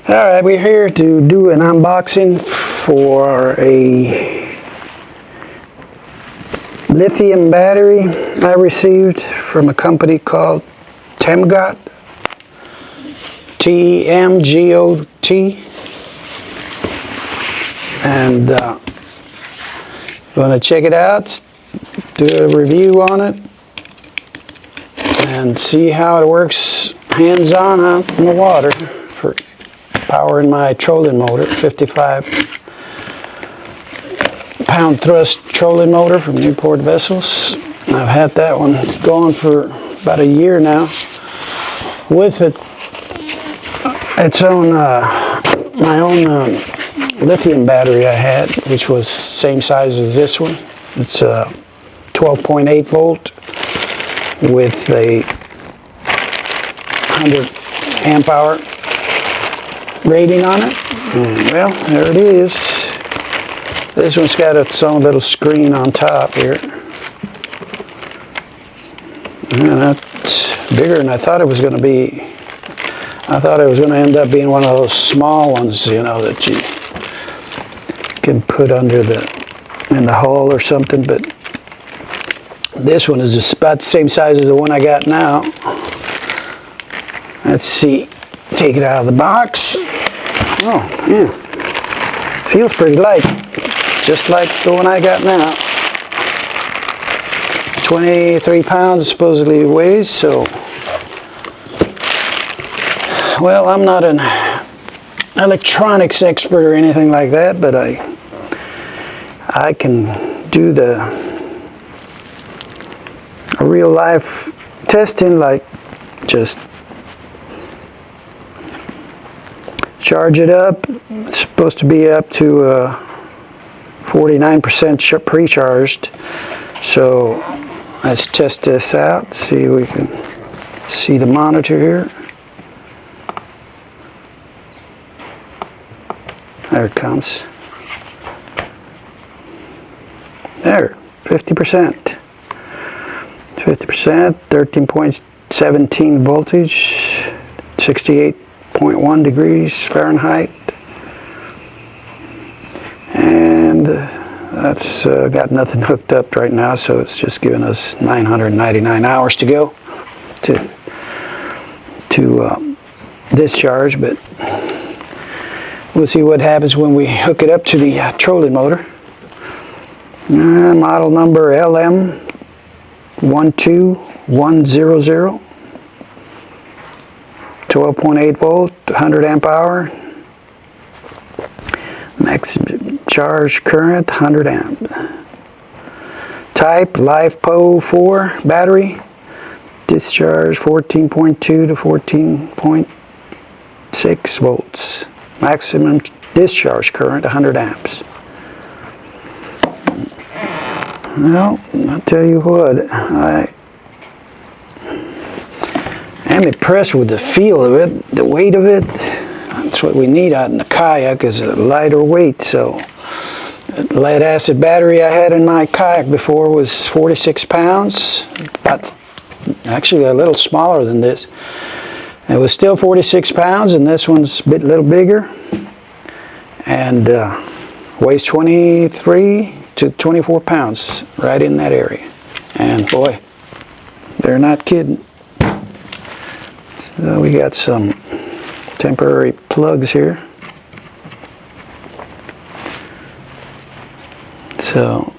Alright, we're here to do an unboxing for a lithium battery I received from a company called Temgo, T-E-M-G-O-T, and you want to check it out, do a review on it, and see how it works hands-on out in the water for powering my trolling motor, 55-pound thrust trolling motor from Newport Vessels. I've had that one going for about a year now with its own, my own lithium battery I had, which was same size as this one. It's a 12.8 volt with a 100 amp hour rating on it, and well, there it is. This one's got its own little screen on top here, and that's bigger than I thought it was going to be. I thought it was going to end up being one of those small ones, you know, that you can put under in the hull or something, but this one is just about the same size as the one I got now. Let's see, take it out of the box. Oh, yeah, feels pretty light, just like the one I got now. 23 pounds supposedly it weighs, so, well, I'm not an electronics expert or anything like that, but I can do the real life testing, like just charge it up. It's supposed to be up to 49% pre-charged. So let's test this out. See if we can see the monitor here. There it comes. There, 50%. 50%, 13.17 voltage, 68.1 degrees Fahrenheit, and that's got nothing hooked up right now, so it's just giving us 999 hours to go to discharge, but we'll see what happens when we hook it up to the trolling motor. Model number LM12100, 12.8 volt, 100 amp hour, maximum charge current 100 amp. Type LiFePO4 battery, discharge 14.2 to 14.6 volts, maximum discharge current 100 amps. Well, I'll tell you what, I am impressed with the feel of it, the weight of it. That's what we need out in the kayak, is a lighter weight. So the lead acid battery I had in my kayak before was 46 pounds, about, actually a little smaller than this. It was still 46 pounds, and this one's a little bigger, and weighs 23 to 24 pounds, right in that area. And boy, they're not kidding. So we got some temporary plugs here. So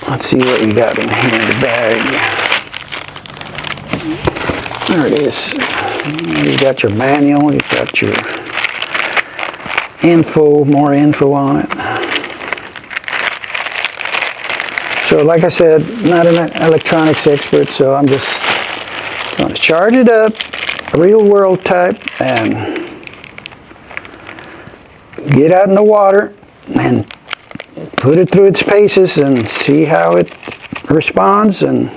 let's see what we got in here in the bag. There it is. You got your manual, you got your info, more info on it. So like I said, not an electronics expert, so I'm just going to charge it up, real world type, and get out in the water and put it through its paces and see how it responds, and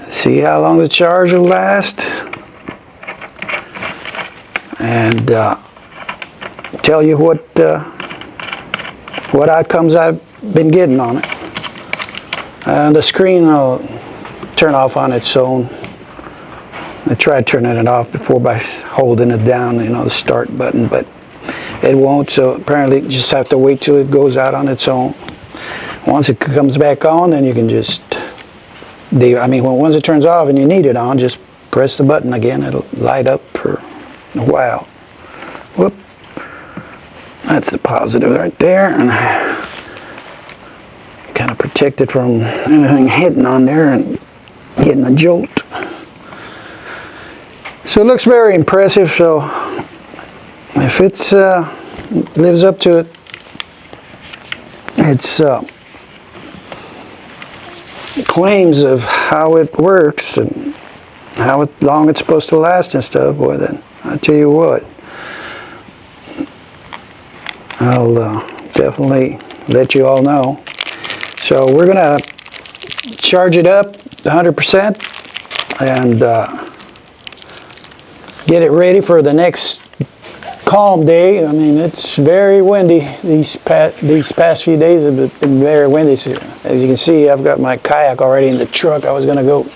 see how long the charge will last, and tell you what outcomes I've been getting on it. The screen will turn off on its own I tried turning it off before by holding it down, you know, the start button, but it won't, so apparently you just have to wait till it goes out on its own. Once it comes back on, then you can just, once it turns off and you need it on, just press the button again. It'll light up for a while. Whoop. That's the positive right there. And kind of protect it from anything hitting on there and getting a jolt. So it looks very impressive. So if it's lives up to it, its claims of how it works and how long it's supposed to last and stuff, boy, then I tell you what, I'll definitely let you all know. So we're gonna charge it up 100% and get it ready for the next calm day. I mean, it's very windy. These past few days have been very windy. So as you can see, I've got my kayak already in the truck. I was gonna go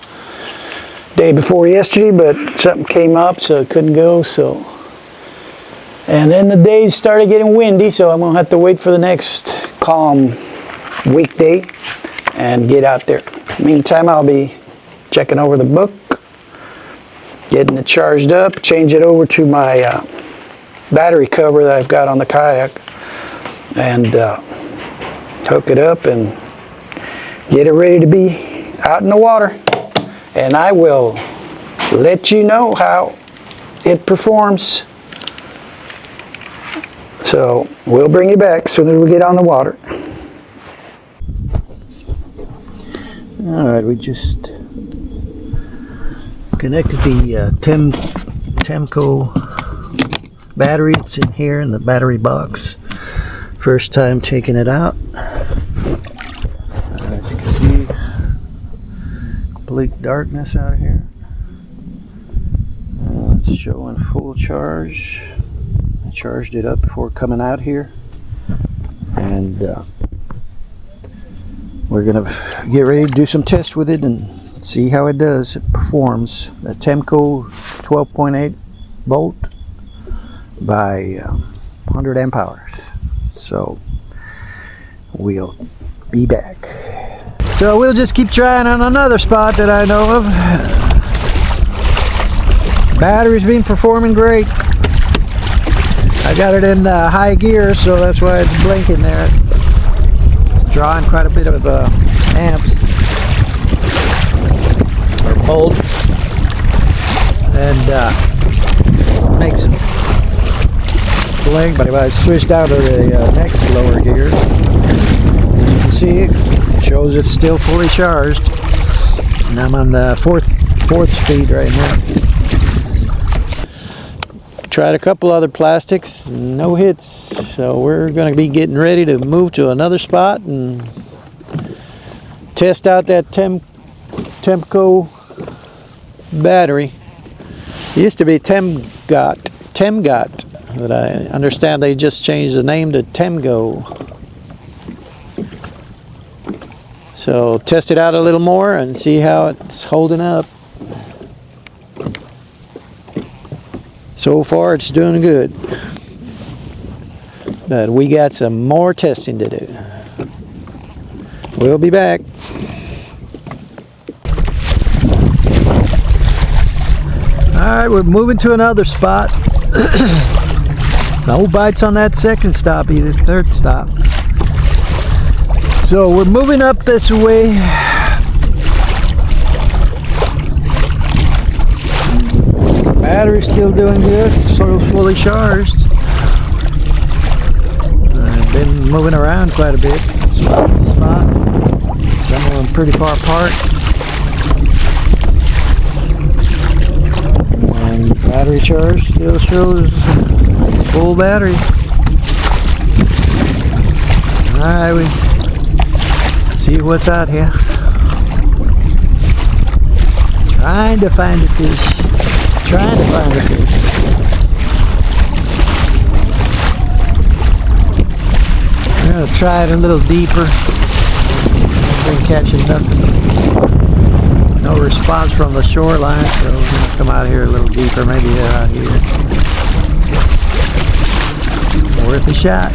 day before yesterday, but something came up, so I couldn't go. So, and then the days started getting windy, so I'm gonna have to wait for the next calm weekday and get out there. Meantime, I'll be checking over the book, getting it charged up, change it over to my battery cover that I've got on the kayak, and hook it up and get it ready to be out in the water. And I will let you know how it performs. So we'll bring you back as soon as we get on the water. Alright, we just connected the Temgo battery. It's in here in the battery box. First time taking it out. As you can see, complete darkness out here. It's showing full charge. I charged it up before coming out here, and we're gonna get ready to do some tests with it and see how it does. It performs. The Temgo 12.8 volt by 100 amp hours. So we'll be back. So we'll just keep trying on another spot that I know of. Battery's been performing great. I got it in high gear, so that's why it's blinking there. It's drawing quite a bit of amps or volt, and makes it blink. But if I switch down to the next lower gear, you can see it shows it's still fully charged, and I'm on the fourth speed right now. Tried a couple other plastics, no hits, so we're going to be getting ready to move to another spot and test out that Temgo battery. It used to be Temgot, but I understand they just changed the name to Temgo. So test it out a little more and see how it's holding up. So far it's doing good, but we got some more testing to do. We'll be back. Alright, we're moving to another spot. No bites on that second stop either, third stop. So we're moving up this way. Battery's still doing good, sort of fully charged. I've been moving around quite a bit, spot to spot. Some of them pretty far apart. And battery charge still shows full battery. Alright, we see what's out here. Trying to find a fish. Trying to find a fish. I'm going to try it a little deeper. I've been catching nothing. No response from the shoreline, so we're going to come out here a little deeper, maybe out here. Worth a shot.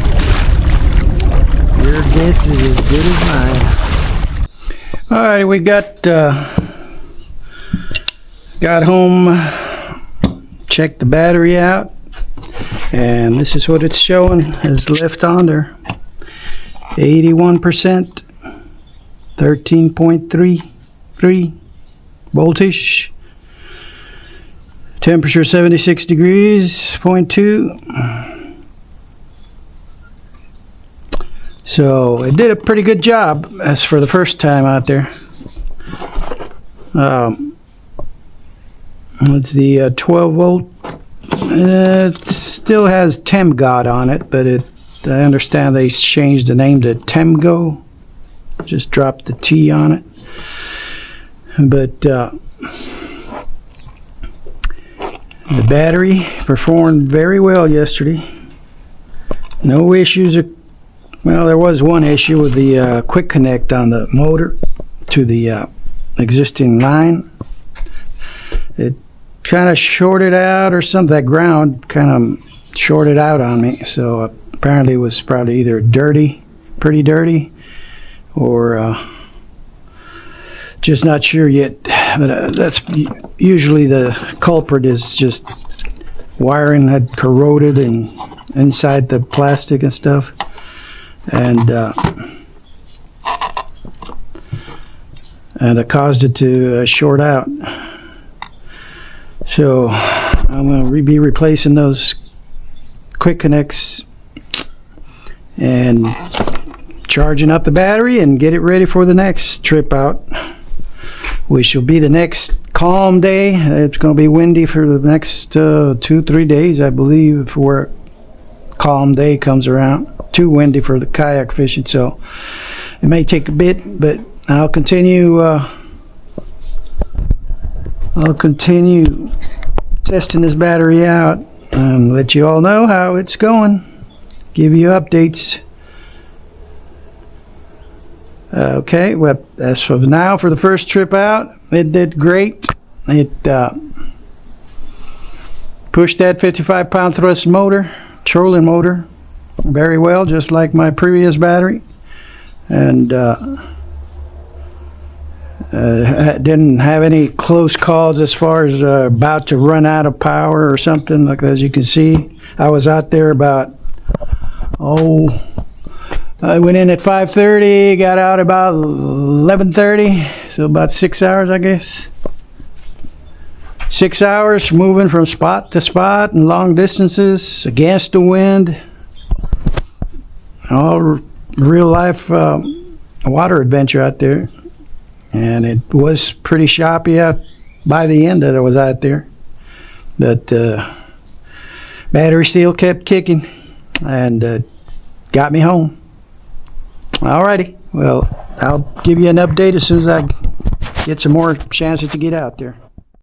Your guess is as good as mine. Alright, we got home, checked the battery out, and this is what it's showing as left on there. 81%, 13.33 voltage, temperature 76 degrees, 0.2. So it did a pretty good job as for the first time out there. It's the 12 volt. It still has Temgo on it, but I understand they changed the name to Temgo. Just dropped the T on it. But the battery performed very well yesterday. No issues. Well, there was one issue with the quick connect on the motor to the existing line. It kind of shorted out or something. That ground kind of shorted out on me. So apparently it was probably either dirty, pretty dirty, or just not sure yet. But that's usually the culprit, is just wiring had corroded and inside the plastic and stuff. And it caused it to short out. So I'm going to be replacing those quick connects and charging up the battery and get it ready for the next trip out, which will be the next calm day. It's going to be windy for the next 2-3 days, I believe, before calm day comes around. Too windy for the kayak fishing, so it may take a bit, but I'll continue testing this battery out and let you all know how it's going, give you updates. Okay, well, as of now, for the first trip out, it did great. It pushed that 55-pound thrust motor, trolling motor, very well, just like my previous battery, and didn't have any close calls as far as about to run out of power or something. Like, as you can see, I was out there about I went in at 5:30, got out about 11:30, so about 6 hours, I guess. 6 hours moving from spot to spot and long distances against the wind. All real life water adventure out there, and it was pretty choppy out by the end that I was out there, but battery still kept kicking and got me home. Alrighty, well, I'll give you an update as soon as I get some more chances to get out there.